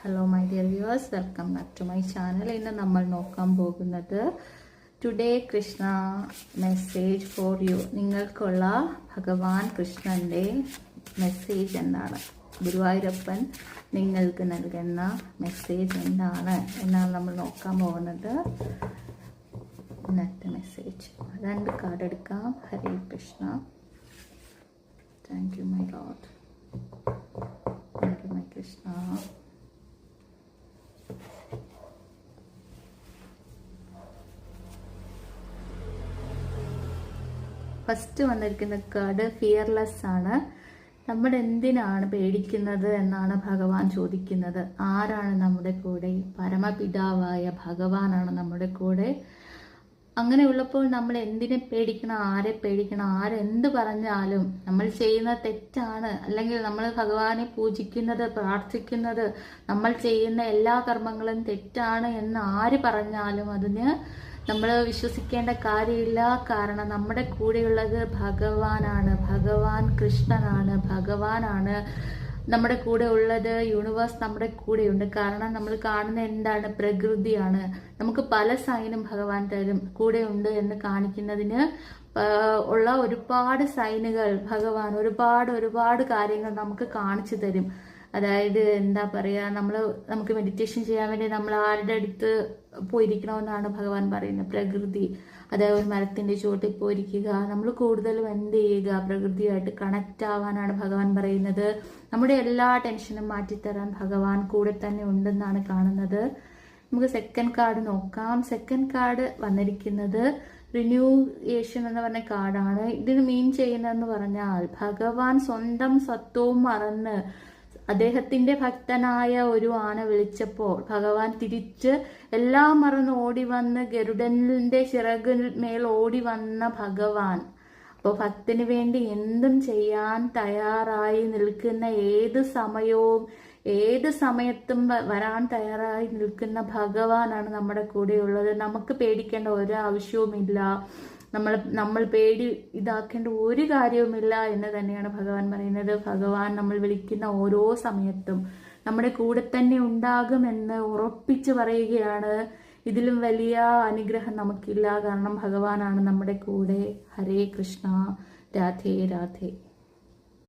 Hello my dear viewers, welcome back to my channel. ഇന്ന് നമ്മൾ നോക്കാൻ പോകുന്നത് today Krishna message for you. നിങ്ങൾക്കുള്ള ഭഗവാൻ കൃഷ്ണൻ്റെ മെസ്സേജ് എന്താണ്, ഗുരുവായൂരപ്പൻ നിങ്ങൾക്ക് നൽകുന്ന മെസ്സേജ് എന്താണ് എന്നാണ് നമ്മൾ നോക്കാൻ പോകുന്നത്. ഇന്നത്തെ മെസ്സേജ് 2 കാർഡ് എടുക്കാം. Hare Krishna. Thank you my lord. Thank you my Krishna. First വന്നിരിക്കുന്ന കാർഡ് ഫിയർലെസ് ആണ്. നമ്മൾ എന്തിനാണ് പേടിക്കുന്നത് എന്നാണ് ഭഗവാൻ ചോദിക്കുന്നത്. ആരാണ് നമ്മുടെ കൂടെ? പരമപിതാവായ ഭഗവാനാണ് നമ്മുടെ കൂടെ. അങ്ങനെയുള്ളപ്പോൾ നമ്മൾ എന്തിനെ പേടിക്കണം, ആരെ പേടിക്കണം? ആരെന്ത് പറഞ്ഞാലും നമ്മൾ ചെയ്യുന്ന തെറ്റാണ്, അല്ലെങ്കിൽ നമ്മൾ ഭഗവാനെ പൂജിക്കുന്നത്, പ്രാർത്ഥിക്കുന്നത്, നമ്മൾ ചെയ്യുന്ന എല്ലാ കർമ്മങ്ങളും തെറ്റാണ് എന്ന് ആര് പറഞ്ഞാലും അതിന് നമ്മൾ വിശ്വസിക്കേണ്ട കാര്യമില്ല. കാരണം നമ്മുടെ കൂടെയുള്ളത് ഭഗവാനാണ്, ഭഗവാൻ കൃഷ്ണനാണ്, ഭഗവാനാണ് നമ്മുടെ കൂടെ ഉള്ളത്. യൂണിവേഴ്സ് നമ്മുടെ കൂടെയുണ്ട്. കാരണം നമ്മൾ കാണുന്ന എന്താണ്? പ്രകൃതിയാണ്. നമുക്ക് പല സൈനും ഭഗവാൻ തരും. കൂടെ ഉണ്ട് എന്ന് കാണിക്കുന്നതിന് ഉള്ള ഒരുപാട് സൈനുകൾ ഭഗവാൻ ഒരുപാട് കാര്യങ്ങൾ നമുക്ക് കാണിച്ചു തരും. അതായത് എന്താ പറയുക, നമുക്ക് മെഡിറ്റേഷൻ ചെയ്യാൻ വേണ്ടി നമ്മൾ ആരുടെ അടുത്ത് പോയിരിക്കണമെന്നാണ് ഭഗവാൻ പറയുന്നത്? പ്രകൃതി. അതായത് ഒരു മരത്തിന്റെ ചുവട്ടിൽ പോയിരിക്കുക. നമ്മൾ കൂടുതലും എന്ത് ചെയ്യുക? പ്രകൃതിയായിട്ട് കണക്റ്റ് ആവാനാണ് ഭഗവാൻ പറയുന്നത്. നമ്മുടെ എല്ലാ ടെൻഷനും മാറ്റിത്തരാൻ ഭഗവാൻ കൂടെ തന്നെ ഉണ്ടെന്നാണ് കാണുന്നത്. നമുക്ക് സെക്കൻഡ് കാർഡ് നോക്കാം. സെക്കൻഡ് കാർഡ് വന്നിരിക്കുന്നത് റിന്യൂവേഷൻ എന്ന് പറഞ്ഞ കാർഡാണ്. ഇതിന് മീൻ ചെയ്യുന്നതെന്ന് പറഞ്ഞാൽ ഭഗവാൻ സ്വന്തം സത്വവും മറന്ന് അദ്ദേഹത്തിന്റെ ഭക്തനായ ഒരു ആന വിളിച്ചപ്പോൾ ഭഗവാൻ തിരിച്ച് എല്ലാം മറന്ന് ഓടി വന്ന് ഗരുഡന്റെ ചിറകിന്മേൽ ഓടി വന്ന ഭഗവാൻ. അപ്പോൾ ഭക്തന് വേണ്ടി എന്തും ചെയ്യാൻ തയ്യാറായി നിൽക്കുന്ന, ഏത് സമയത്തും വരാൻ തയ്യാറായി നിൽക്കുന്ന ഭഗവാനാണ് നമ്മുടെ കൂടെയുള്ളത്. നമുക്ക് പേടിക്കേണ്ട ഒരാവശ്യവുമില്ല. നമ്മൾ പേടി ഇതാക്കേണ്ട ഒരു കാര്യവുമില്ല എന്ന് തന്നെയാണ് ഭഗവാൻ പറയുന്നത്. ഭഗവാൻ നമ്മൾ വിളിക്കുന്ന ഓരോ സമയത്തും നമ്മുടെ കൂടെ തന്നെ ഉണ്ടാകുമെന്ന് ഉറപ്പിച്ച് പറയുകയാണ്. ഇതിലും വലിയ അനുഗ്രഹം നമുക്കില്ല. കാരണം ഭഗവാനാണ് നമ്മുടെ കൂടെ. ഹരേ കൃഷ്ണ. രാധേ രാധേ.